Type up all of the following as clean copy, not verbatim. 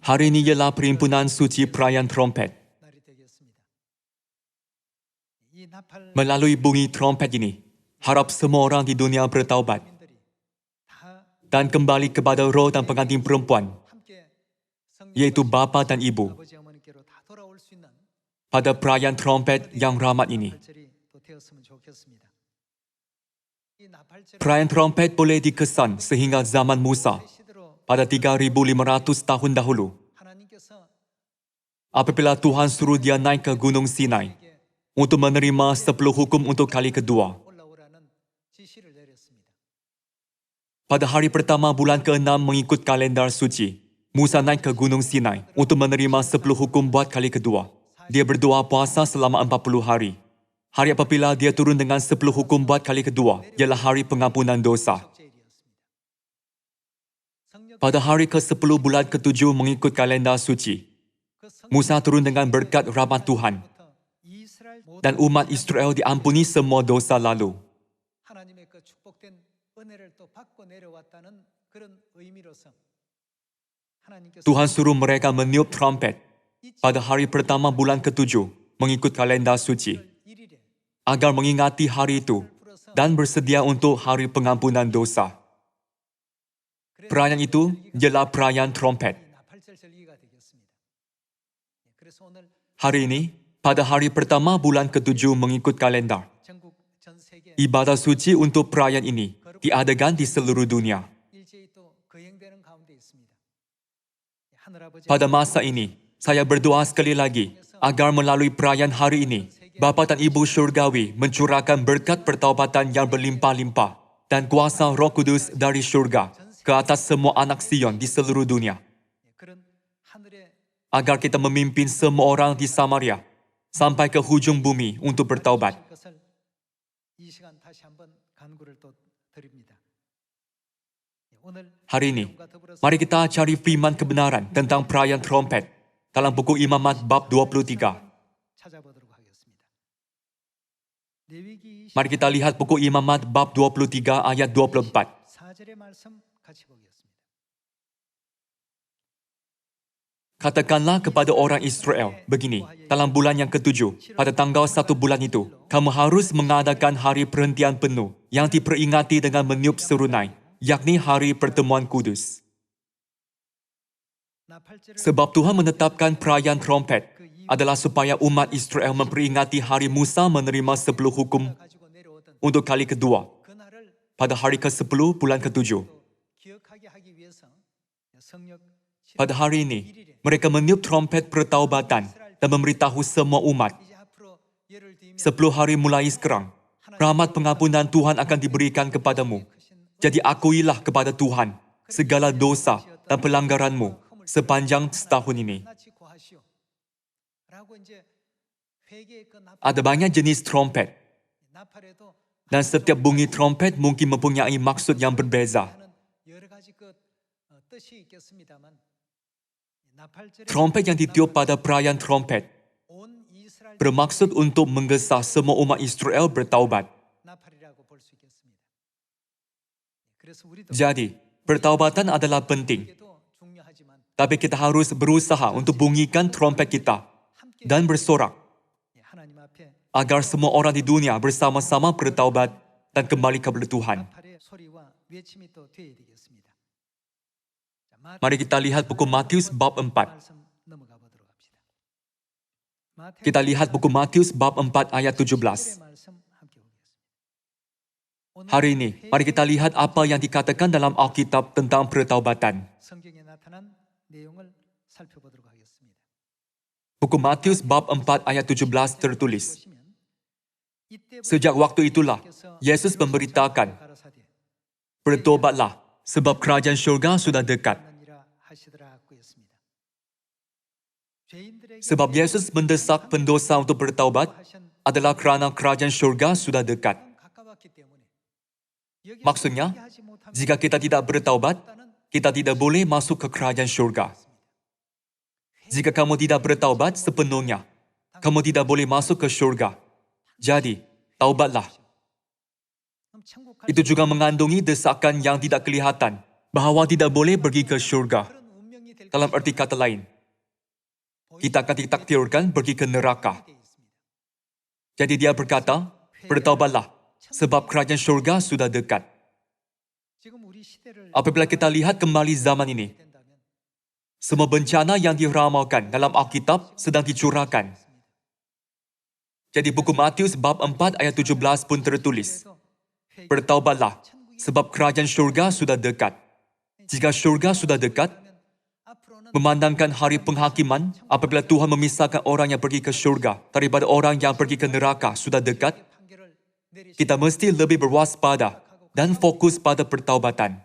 Hari ini ialah perhimpunan suci perayaan trompet. Melalui bunyi trompet ini, harap semua orang di dunia bertaubat dan kembali kepada roh dan pengantin perempuan, yaitu bapa dan ibu, pada perayaan trompet yang rahmat ini. Perayaan trompet boleh dikesan sehingga zaman Musa, pada 3,500 tahun dahulu, apabila Tuhan suruh dia naik ke Gunung Sinai untuk menerima 10 hukum untuk kali kedua. Pada hari pertama bulan ke-6 mengikut kalendar suci, Musa naik ke Gunung Sinai untuk menerima 10 hukum buat kali kedua. Dia berdoa puasa selama 40 hari. Hari apabila dia turun dengan 10 hukum buat kali kedua, ialah hari pengampunan dosa. Pada hari ke-10 bulan ke-7 mengikut kalendar suci, Musa turun dengan berkat rahmat Tuhan, dan umat Israel diampuni semua dosa lalu. Tuhan suruh mereka meniup trompet pada hari pertama bulan ke-7 mengikut kalendar suci, agar mengingati hari itu dan bersedia untuk hari pengampunan dosa. Perayaan itu ialah perayaan trompet. Hari ini, pada hari pertama bulan ke-7 mengikut kalendar, ibadah suci untuk perayaan ini diadakan di seluruh dunia. Pada masa ini, saya berdoa sekali lagi agar melalui perayaan hari ini, Bapa dan Ibu Syurgawi mencurahkan berkat pertaubatan yang berlimpah-limpah dan kuasa Roh Kudus dari syurga ke atas semua anak Sion di seluruh dunia, agar kita memimpin semua orang di Samaria sampai ke hujung bumi untuk bertaubat. Hari ini, mari kita cari firman kebenaran tentang perayaan trompet dalam buku Imamat bab 23. Mari kita lihat buku Imamat bab 23 ayat 24. Katakanlah kepada orang Israel begini, dalam bulan yang ke-7, pada tanggal 1 bulan itu, kamu harus mengadakan hari perhentian penuh yang diperingati dengan meniup serunai, yakni hari pertemuan kudus. Sebab Tuhan menetapkan perayaan trompet adalah supaya umat Israel memperingati hari Musa menerima 10 hukum untuk kali kedua, pada hari ke-10 bulan ke-7. Pada hari ini, mereka meniup trompet pertaubatan dan memberitahu semua umat, 10 hari mulai sekarang, rahmat pengampunan Tuhan akan diberikan kepadamu. Jadi akuilah kepada Tuhan segala dosa dan pelanggaranmu sepanjang setahun ini. Ada banyak jenis trompet, dan setiap bunyi trompet mungkin mempunyai maksud yang berbeza. Trompet yang ditiup pada perayaan trompet bermaksud untuk menggesa semua umat Israel bertaubat. Jadi, pertaubatan adalah penting. Tapi kita harus berusaha untuk bunyikan trompet kita dan bersorak agar semua orang di dunia bersama-sama bertaubat dan kembali kepada Tuhan. Mari kita lihat buku Matius bab 4. Kita lihat buku Matius bab 4 ayat 17. Hari ini, mari kita lihat apa yang dikatakan dalam Alkitab tentang pertaubatan. Buku Matius bab 4 ayat 17 tertulis, sejak waktu itulah, Yesus memberitakan, bertobatlah, sebab kerajaan syurga sudah dekat. Sebab Yesus mendesak pendosa untuk bertaubat adalah kerana kerajaan syurga sudah dekat. Maksudnya, jika kita tidak bertaubat, kita tidak boleh masuk ke kerajaan syurga. Jika kamu tidak bertaubat sepenuhnya, kamu tidak boleh masuk ke syurga. Jadi, taubatlah. Itu juga mengandungi desakan yang tidak kelihatan, bahawa tidak boleh pergi ke syurga. Dalam arti kata lain, kita akan ditakdirkan pergi ke neraka. Jadi dia berkata, bertaubatlah, sebab kerajaan syurga sudah dekat. Apabila kita lihat kembali zaman ini, semua bencana yang diramalkan dalam Alkitab sedang dicurahkan. Jadi buku Matius bab 4 ayat 17 pun tertulis, bertaubatlah, sebab kerajaan syurga sudah dekat. Jika syurga sudah dekat, memandangkan hari penghakiman, apabila Tuhan memisahkan orang yang pergi ke syurga daripada orang yang pergi ke neraka sudah dekat, kita mesti lebih berwaspada dan fokus pada pertaubatan.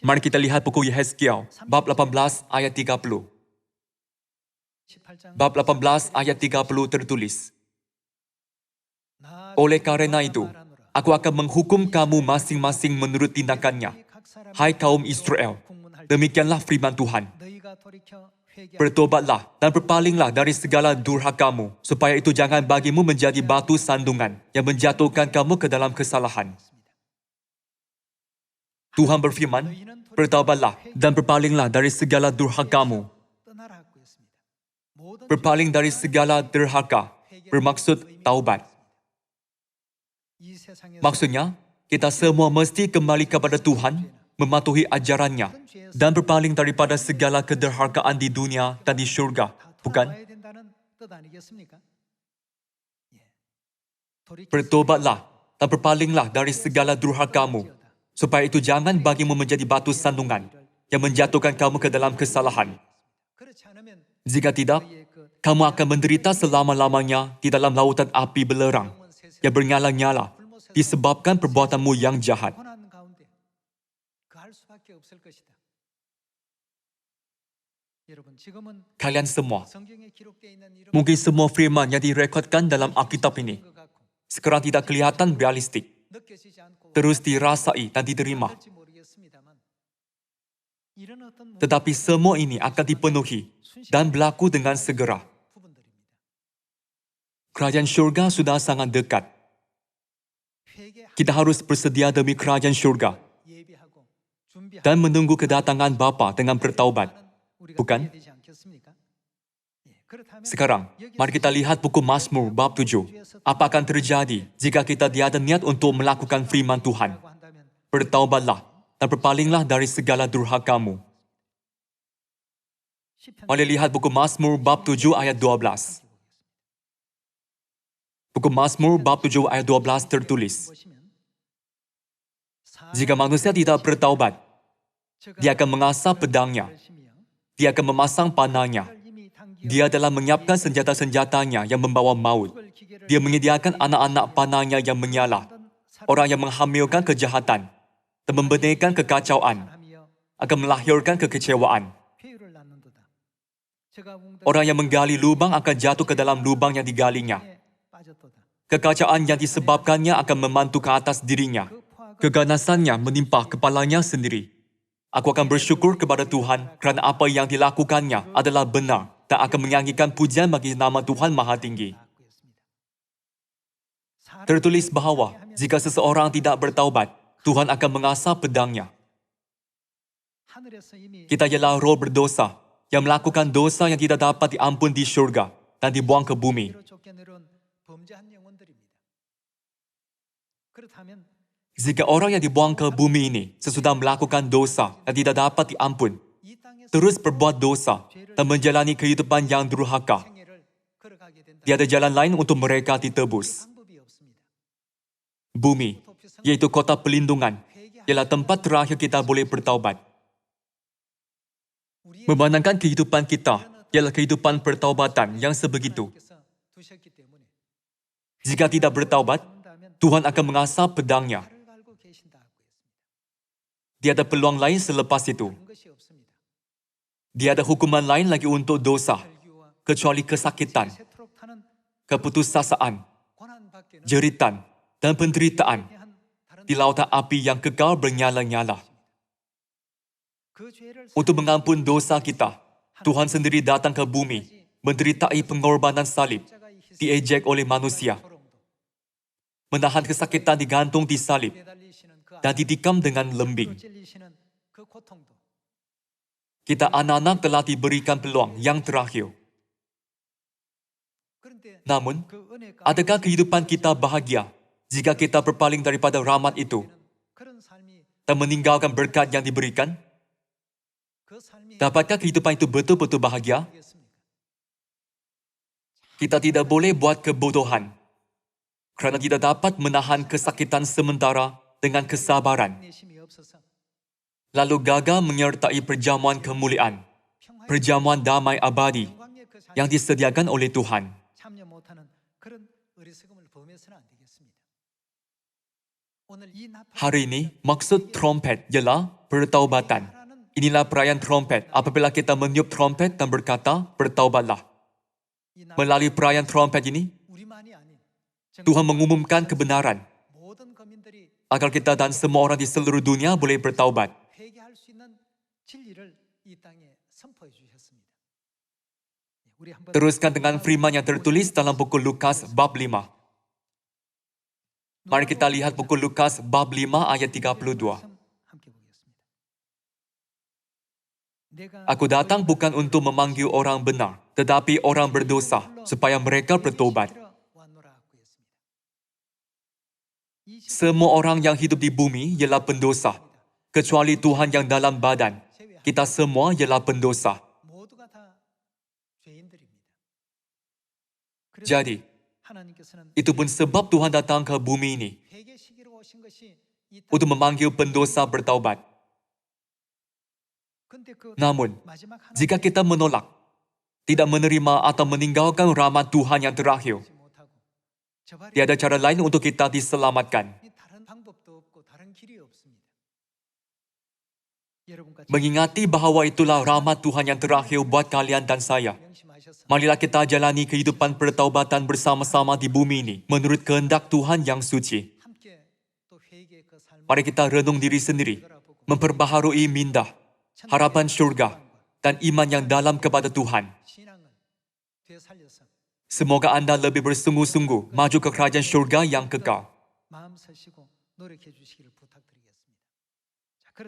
Mari kita lihat buku Yehezkiel, bab 18 ayat 30. Bab 18 ayat 30 tertulis, oleh karena itu, aku akan menghukum kamu masing-masing menurut tindakannya. Hai kaum Israel, demikianlah firman Tuhan. Bertobatlah dan berpalinglah dari segala durhakamu, supaya itu jangan bagimu menjadi batu sandungan yang menjatuhkan kamu ke dalam kesalahan. Tuhan berfirman, bertobatlah dan berpalinglah dari segala durhakamu. Berpaling dari segala durhaka bermaksud taubat. Maksudnya, kita semua mesti kembali kepada Tuhan, mematuhi ajarannya, dan berpaling daripada segala kederhakaan di dunia dan di syurga, bukan? Bertobatlah dan berpalinglah dari segala durhakamu, supaya itu jangan bagimu menjadi batu sandungan yang menjatuhkan kamu ke dalam kesalahan. Jika tidak, kamu akan menderita selama-lamanya di dalam lautan api belerang yang bernyala-nyala disebabkan perbuatanmu yang jahat. Kalian semua, mungkin semua firman yang direkodkan dalam Alkitab ini sekarang tidak kelihatan realistik, terus dirasai dan diterima. Tetapi semua ini akan dipenuhi dan berlaku dengan segera. Kerajaan syurga sudah sangat dekat. Kita harus bersedia demi kerajaan syurga dan menunggu kedatangan Bapa dengan bertaubat, bukan? Sekarang, mari kita lihat buku Mazmur bab 7. Apa akan terjadi jika kita tiada niat untuk melakukan firman Tuhan? Bertaubatlah dan berpalinglah dari segala durhakamu. Mari lihat buku Mazmur bab 7 ayat 12. Buku Mazmur bab 7 ayat 12 tertulis, jika manusia tidak bertaubat, dia akan mengasah pedangnya, dia akan memasang panahnya, dia telah menyiapkan senjata-senjatanya yang membawa maut, dia menyediakan anak-anak panahnya yang menyala, orang yang menghamilkan kejahatan dan membenarkan kekacauan, akan melahirkan kekecewaan. Orang yang menggali lubang akan jatuh ke dalam lubang yang digalinya. Kekacauan yang disebabkannya akan memantu ke atas dirinya. Keganasannya menimpa kepalanya sendiri. Aku akan bersyukur kepada Tuhan kerana apa yang dilakukannya adalah benar dan akan menyanyikan pujian bagi nama Tuhan Maha Tinggi. Tertulis bahawa jika seseorang tidak bertaubat, Tuhan akan mengasah pedangnya. Kita ialah roh berdosa yang melakukan dosa yang tidak dapat diampun di syurga dan dibuang ke bumi. Jika orang yang dibuang ke bumi ini sesudah melakukan dosa yang tidak dapat diampun, terus berbuat dosa dan menjalani kehidupan yang durhaka, tiada jalan lain untuk mereka ditebus. Bumi, yaitu kota pelindungan, ialah tempat terakhir kita boleh bertaubat. Memandangkan kehidupan kita ialah kehidupan pertaubatan yang sebegitu. Jika tidak bertaubat, Tuhan akan mengasah pedangnya. Tiada peluang lain selepas itu. Tiada hukuman lain lagi untuk dosa, kecuali kesakitan, keputusasaan, jeritan, dan penderitaan di lautan api yang kekal bernyala-nyala. Untuk mengampun dosa kita, Tuhan sendiri datang ke bumi, menderitai pengorbanan salib, diejek oleh manusia, menahan kesakitan digantung di salib, dan ditikam dengan lembing. Kita anak-anak telah diberikan peluang yang terakhir. Namun, adakah kehidupan kita bahagia jika kita berpaling daripada rahmat itu dan meninggalkan berkat yang diberikan? Dapatkah kehidupan itu betul-betul bahagia? Kita tidak boleh buat kebodohan kerana tidak dapat menahan kesakitan sementara dengan kesabaran, lalu gagal menyertai perjamuan kemuliaan, perjamuan damai abadi yang disediakan oleh Tuhan. Hari ini, maksud trompet ialah pertaubatan. Inilah perayaan trompet. Apabila kita meniup trompet dan berkata, bertaubatlah. Melalui perayaan trompet ini, Tuhan mengumumkan kebenaran agar kita dan semua orang di seluruh dunia boleh bertaubat. Teruskan dengan firman yang tertulis dalam buku Lukas bab 5. Mari kita lihat buku Lukas bab 5 ayat 32. Aku datang bukan untuk memanggil orang benar, tetapi orang berdosa, supaya mereka bertobat. Semua orang yang hidup di bumi ialah pendosa, kecuali Tuhan yang dalam badan. Kita semua ialah pendosa. Jadi, itu pun sebab Tuhan datang ke bumi ini untuk memanggil pendosa bertaubat. Namun, jika kita menolak, tidak menerima atau meninggalkan rahmat Tuhan yang terakhir, tiada cara lain untuk kita diselamatkan. Mengingati bahawa itulah rahmat Tuhan yang terakhir buat kalian dan saya. Marilah kita jalani kehidupan pertaubatan bersama-sama di bumi ini menurut kehendak Tuhan yang suci. Mari kita renung diri sendiri, memperbaharui minda, harapan syurga, dan iman yang dalam kepada Tuhan. Semoga anda lebih bersungguh-sungguh maju ke kerajaan syurga yang kekal.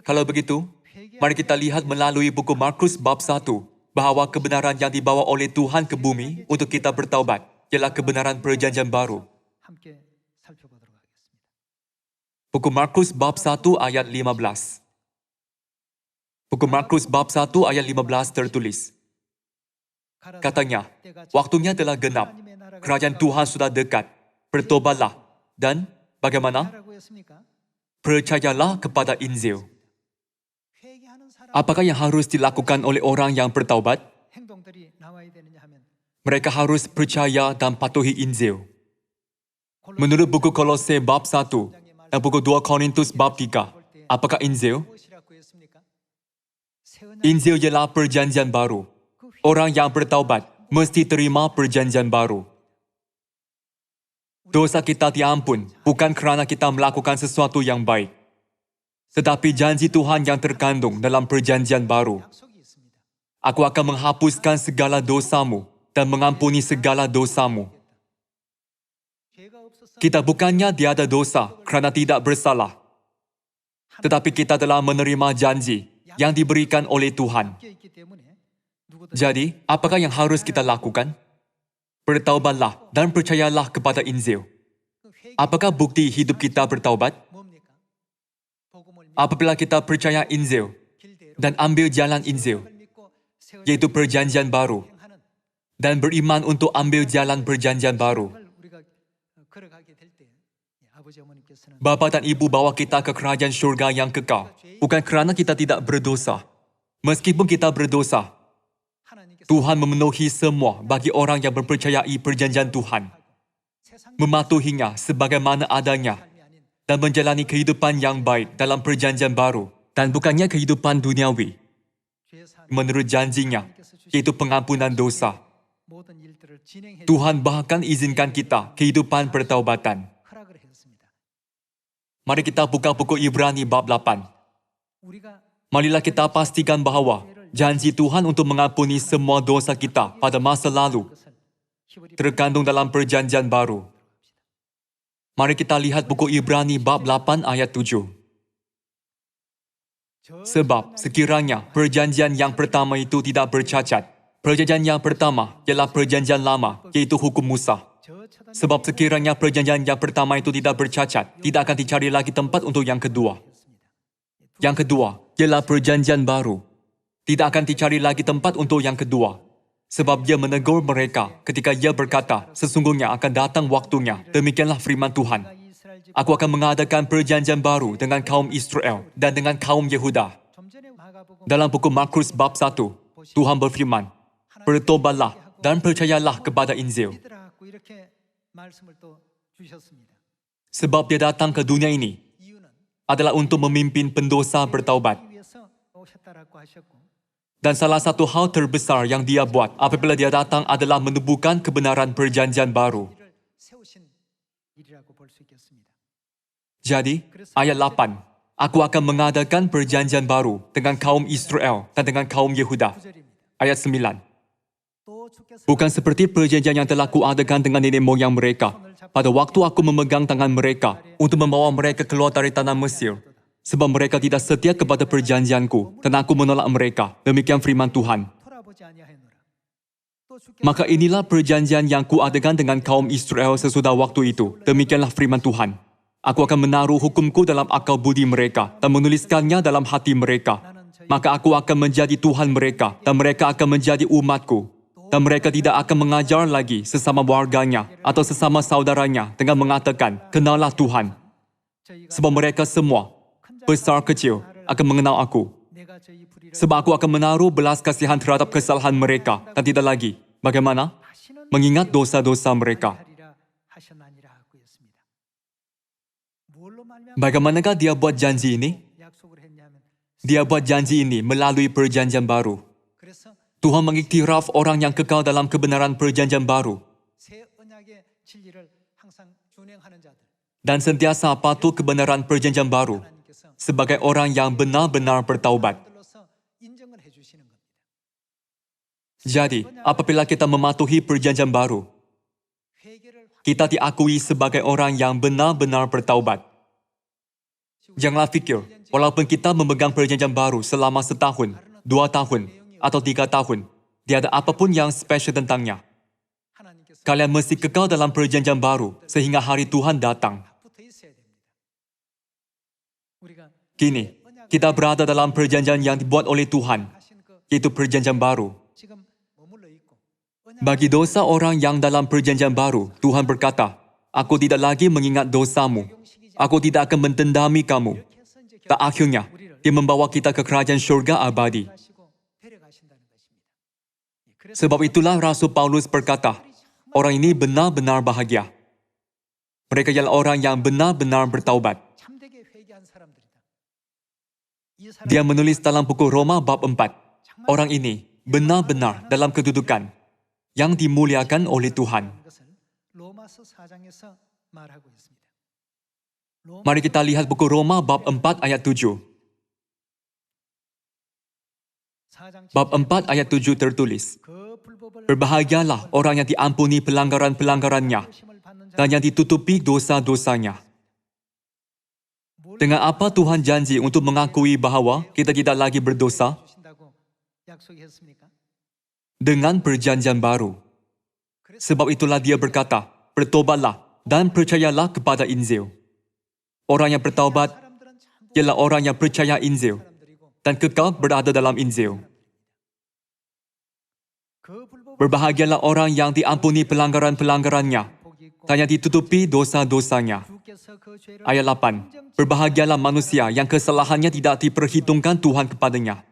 Kalau begitu, mari kita lihat melalui buku Markus bab 1 bahawa kebenaran yang dibawa oleh Tuhan ke bumi untuk kita bertaubat ialah kebenaran perjanjian baru. Buku Markus bab 1 ayat 15. Buku Markus bab 1 ayat 15 tertulis. Katanya, waktunya telah genap, kerajaan Tuhan sudah dekat, bertobatlah, dan bagaimana? Percayalah kepada Injil. Apakah yang harus dilakukan oleh orang yang bertaubat? Mereka harus percaya dan patuhi Injil. Menurut buku Kolose bab 1 dan buku 2 Korintus bab 3, apakah Injil? Injil ialah perjanjian baru. Orang yang bertaubat mesti terima perjanjian baru. Dosa kita diampun bukan kerana kita melakukan sesuatu yang baik, tetapi janji Tuhan yang terkandung dalam perjanjian baru. Aku akan menghapuskan segala dosamu dan mengampuni segala dosamu. Kita bukannya tiada dosa kerana tidak bersalah, tetapi kita telah menerima janji yang diberikan oleh Tuhan. Jadi, apakah yang harus kita lakukan? Bertaubatlah dan percayalah kepada Injil. Apakah bukti hidup kita bertaubat? Apabila kita percaya Injil dan ambil jalan Injil, yaitu perjanjian baru, dan beriman untuk ambil jalan perjanjian baru, Bapa dan Ibu bawa kita ke kerajaan syurga yang kekal, bukan kerana kita tidak berdosa. Meskipun kita berdosa, Tuhan memenuhi semua bagi orang yang mempercayai perjanjian Tuhan, mematuhinya sebagaimana adanya, dan menjalani kehidupan yang baik dalam perjanjian baru, dan bukannya kehidupan duniawi. Menurut janjinya, yaitu pengampunan dosa. Tuhan bahkan izinkan kita kehidupan pertaubatan. Mari kita buka buku Ibrani bab 8. Marilah kita pastikan bahawa janji Tuhan untuk mengampuni semua dosa kita pada masa lalu terkandung dalam perjanjian baru. Mari kita lihat buku Ibrani bab 8 ayat 7. Sebab sekiranya perjanjian yang pertama itu tidak bercacat, perjanjian yang pertama ialah perjanjian lama, iaitu hukum Musa. Sebab sekiranya perjanjian yang pertama itu tidak bercacat, tidak akan dicari lagi tempat untuk yang kedua. Yang kedua ialah perjanjian baru. Tidak akan dicari lagi tempat untuk yang kedua. Sebab dia menegur mereka ketika ia berkata, sesungguhnya akan datang waktunya, demikianlah firman Tuhan. Aku akan mengadakan perjanjian baru dengan kaum Israel dan dengan kaum Yehuda. Dalam buku Markus bab 1, Tuhan berfirman, bertobatlah dan percayalah kepada Injil. Sebab dia datang ke dunia ini adalah untuk memimpin pendosa bertaubat. Dan salah satu hal terbesar yang dia buat apabila dia datang adalah menubuhkan kebenaran perjanjian baru. Jadi, ayat 8, aku akan mengadakan perjanjian baru dengan kaum Israel dan dengan kaum Yehuda. Ayat 9, bukan seperti perjanjian yang telah kuadakan dengan nenek moyang mereka pada waktu aku memegang tangan mereka untuk membawa mereka keluar dari tanah Mesir. Sebab mereka tidak setia kepada perjanjianku dan aku menolak mereka. Demikian firman Tuhan. Maka inilah perjanjian yang kuadakan dengan kaum Israel sesudah waktu itu. Demikianlah firman Tuhan. Aku akan menaruh hukumku dalam akal budi mereka dan menuliskannya dalam hati mereka. Maka aku akan menjadi Tuhan mereka dan mereka akan menjadi umatku. Dan mereka tidak akan mengajar lagi sesama warganya atau sesama saudaranya dengan mengatakan, kenallah Tuhan. Sebab mereka semua, besar kecil, akan mengenal aku. Sebab aku akan menaruh belas kasihan terhadap kesalahan mereka dan tidak lagi. Bagaimana? Mengingat dosa-dosa mereka. Bagaimanakah dia buat janji ini? Dia buat janji ini melalui perjanjian baru. Tuhan mengiktiraf orang yang kekal dalam kebenaran perjanjian baru dan sentiasa patuh kebenaran perjanjian baru sebagai orang yang benar-benar bertaubat. Jadi, apabila kita mematuhi perjanjian baru, kita diakui sebagai orang yang benar-benar bertaubat. Janganlah fikir, walaupun kita memegang perjanjian baru selama 1 tahun, 2 tahun, atau 3 tahun, tiada apapun yang spesial tentangnya. Kalian mesti kekal dalam perjanjian baru sehingga hari Tuhan datang. Kini, kita berada dalam perjanjian yang dibuat oleh Tuhan, yaitu perjanjian baru. Bagi dosa orang yang dalam perjanjian baru, Tuhan berkata, aku tidak lagi mengingat dosamu. Aku tidak akan mendendami kamu. Dan akhirnya, dia membawa kita ke kerajaan syurga abadi. Sebab itulah Rasul Paulus berkata, orang ini benar-benar bahagia. Mereka ialah orang yang benar-benar bertaubat. Dia menulis dalam buku Roma bab 4, orang ini benar-benar dalam kedudukan yang dimuliakan oleh Tuhan. Mari kita lihat buku Roma bab 4 ayat 7. Bab 4 ayat 7 tertulis, berbahagialah orang yang diampuni pelanggaran-pelanggarannya dan yang ditutupi dosa-dosanya. Dengan apa Tuhan janji untuk mengakui bahawa kita tidak lagi berdosa? Dengan perjanjian baru. Sebab itulah dia berkata, bertobatlah dan percayalah kepada Injil. Orang yang bertaubat ialah orang yang percaya Injil dan kekal berada dalam Injil. Berbahagialah orang yang diampuni pelanggaran-pelanggarannya dan yang ditutupi dosa-dosanya. Ayat 8. Berbahagialah manusia yang kesalahannya tidak diperhitungkan Tuhan kepadanya.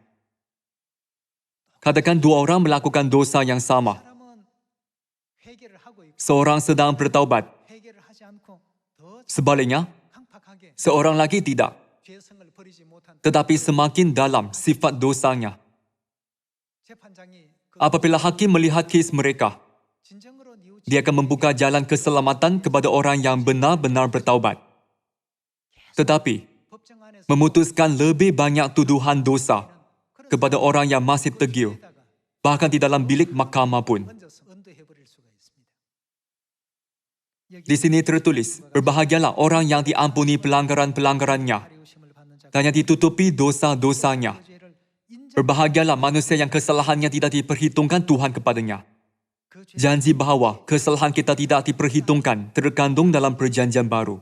Katakan 2 orang melakukan dosa yang sama. Seorang sedang bertaubat. Sebaliknya, seorang lagi tidak. Tetapi semakin dalam sifat dosanya. Apabila hakim melihat kes mereka, dia akan membuka jalan keselamatan kepada orang yang benar-benar bertaubat. Tetapi, memutuskan lebih banyak tuduhan dosa kepada orang yang masih tegil, bahkan di dalam bilik mahkamah pun. Di sini tertulis, berbahagialah orang yang diampuni pelanggaran-pelanggarannya dan yang ditutupi dosa-dosanya. Berbahagialah manusia yang kesalahannya tidak diperhitungkan Tuhan kepadanya. Janji bahawa kesalahan kita tidak diperhitungkan terkandung dalam perjanjian baru.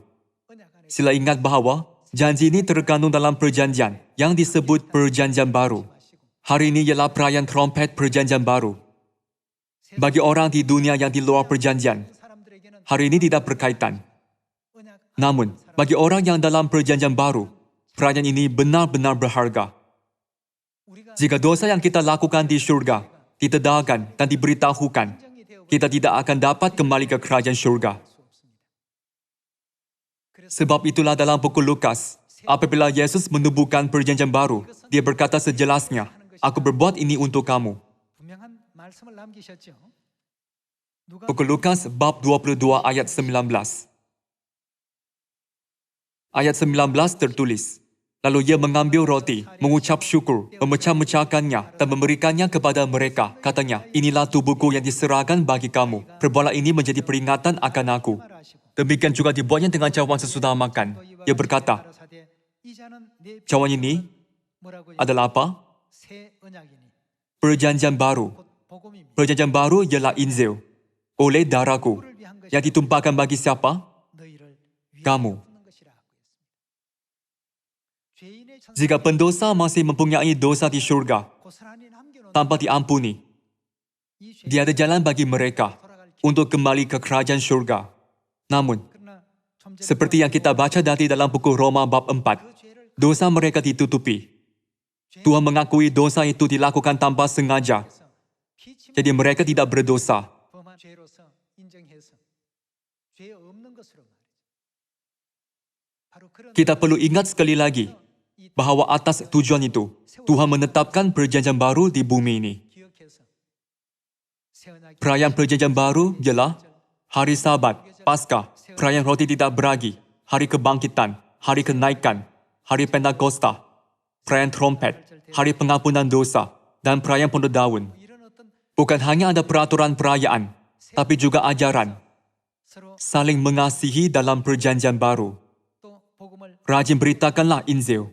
Sila ingat bahawa janji ini terkandung dalam perjanjian yang disebut perjanjian baru. Hari ini ialah perayaan trompet perjanjian baru. Bagi orang di dunia yang di luar perjanjian, hari ini tidak berkaitan. Namun, bagi orang yang dalam perjanjian baru, perayaan ini benar-benar berharga. Jika dosa yang kita lakukan di syurga ditedahkan dan diberitahukan, kita tidak akan dapat kembali ke kerajaan syurga. Sebab itulah dalam buku Lukas, apabila Yesus menubuhkan perjanjian baru, dia berkata sejelasnya, "Aku berbuat ini untuk kamu." Buku Lukas bab 22 ayat 19. Ayat 19 tertulis, "Lalu ia mengambil roti, mengucap syukur, memecah-mecahkannya dan memberikannya kepada mereka. Katanya, 'Inilah tubuhku yang diserahkan bagi kamu. Perbuatlah ini menjadi peringatan akan aku.'" Demikian juga dibuatnya dengan cawan sesudah makan. Ia berkata, cawan ini adalah apa? Perjanjian baru. Perjanjian baru ialah Injil. Oleh darahku. Yang ditumpahkan bagi siapa? Kamu. Jika pendosa masih mempunyai dosa di syurga, tanpa diampuni, dia ada jalan bagi mereka untuk kembali ke kerajaan syurga. Namun, seperti yang kita baca dari dalam buku Roma bab 4, dosa mereka ditutupi. Tuhan mengakui dosa itu dilakukan tanpa sengaja. Jadi mereka tidak berdosa. Kita perlu ingat sekali lagi bahawa atas tujuan itu, Tuhan menetapkan perjanjian baru di bumi ini. Perayaan perjanjian baru ialah hari Sabat, Paskah, perayaan roti tidak beragi, hari kebangkitan, hari kenaikan, hari Pentakosta, perayaan trompet, hari pengampunan dosa, dan perayaan pondok daun. Bukan hanya ada peraturan perayaan, tapi juga ajaran saling mengasihi dalam perjanjian baru. Rajin beritakanlah Injil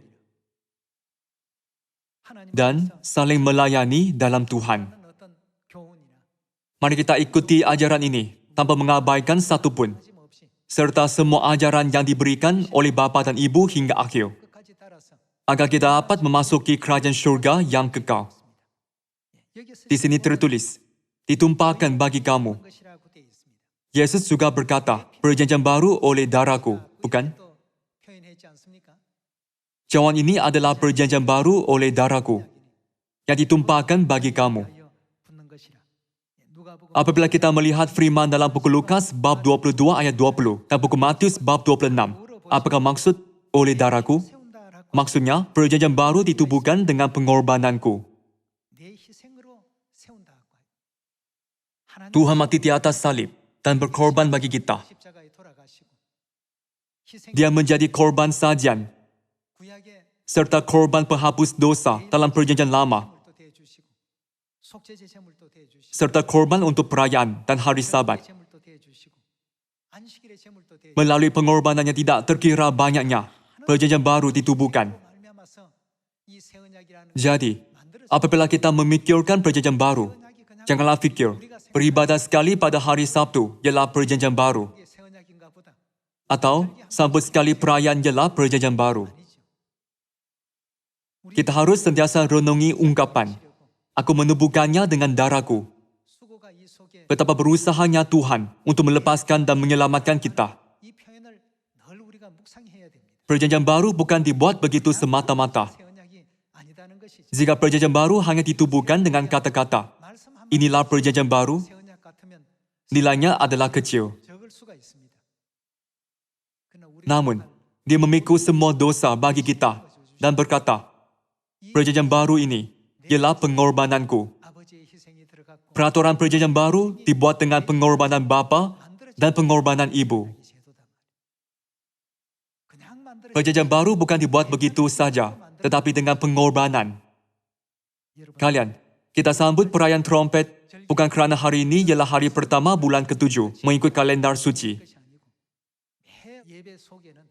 dan saling melayani dalam Tuhan. Mari kita ikuti ajaran ini tanpa mengabaikan satu pun, serta semua ajaran yang diberikan oleh Bapa dan Ibu hingga akhir, agar kita dapat memasuki kerajaan syurga yang kekal. Di sini tertulis, ditumpahkan bagi kamu. Yesus juga berkata, perjanjian baru oleh darahku, bukan? Cawan ini adalah perjanjian baru oleh darahku, yang ditumpahkan bagi kamu. Apabila kita melihat firman dalam buku Lukas bab 22 ayat 20 dan buku Matius bab 26, apakah maksud oleh darahku? Maksudnya, perjanjian baru ditubuhkan dengan pengorbananku. Tuhan mati di atas salib dan berkorban bagi kita. Dia menjadi korban sajian, serta korban penghapus dosa dalam perjanjian lama, serta korban untuk perayaan dan hari Sabat. Melalui pengorbanan yang tidak terkira banyaknya, perjanjian baru ditubuhkan. Jadi, apabila kita memikirkan perjanjian baru, janganlah fikir, beribadah sekali pada hari Sabtu ialah perjanjian baru. Atau, sambut sekali perayaan ialah perjanjian baru. Kita harus sentiasa renungi ungkapan, aku menubuhkannya dengan darahku. Betapa berusahanya Tuhan untuk melepaskan dan menyelamatkan kita. Perjanjian baru bukan dibuat begitu semata-mata. Jika perjanjian baru hanya ditubuhkan dengan kata-kata, inilah perjanjian baru, nilainya adalah kecil. Namun, dia memikul semua dosa bagi kita dan berkata, perjanjian baru ini ialah pengorbananku. Peraturan perjanjian baru dibuat dengan pengorbanan bapa dan pengorbanan ibu. Perjanjian baru bukan dibuat begitu saja, tetapi dengan pengorbanan. Kalian, kita sambut perayaan trompet bukan kerana hari ini ialah hari pertama bulan ke-7 mengikut kalendar suci.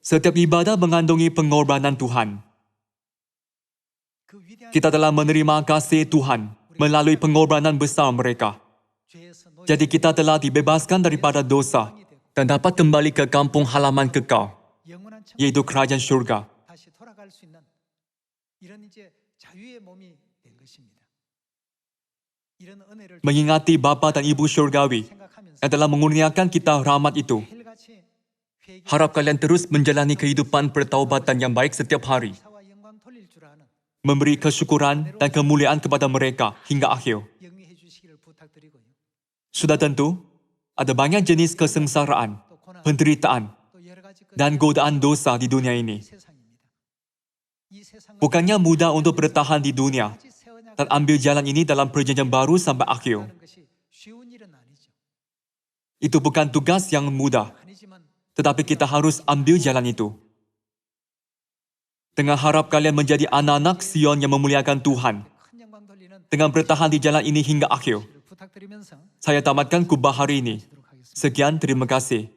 Setiap ibadah mengandungi pengorbanan Tuhan. Kita telah menerima kasih Tuhan melalui pengorbanan besar mereka. Jadi kita telah dibebaskan daripada dosa dan dapat kembali ke kampung halaman kekal, yaitu kerajaan syurga. Mengingati Bapa dan Ibu syurgawi yang telah mengurniakan kita rahmat itu, harap kalian terus menjalani kehidupan pertaubatan yang baik setiap hari, memberi kesyukuran dan kemuliaan kepada mereka hingga akhir. Sudah tentu, ada banyak jenis kesengsaraan, penderitaan, dan godaan dosa di dunia ini. Bukannya mudah untuk bertahan di dunia dan ambil jalan ini dalam perjanjian baru sampai akhir. Itu bukan tugas yang mudah, tetapi kita harus ambil jalan itu. Dengan harap kalian menjadi anak-anak Sion yang memuliakan Tuhan, dengan bertahan di jalan ini hingga akhir. Saya tamatkan khotbah hari ini. Sekian, terima kasih.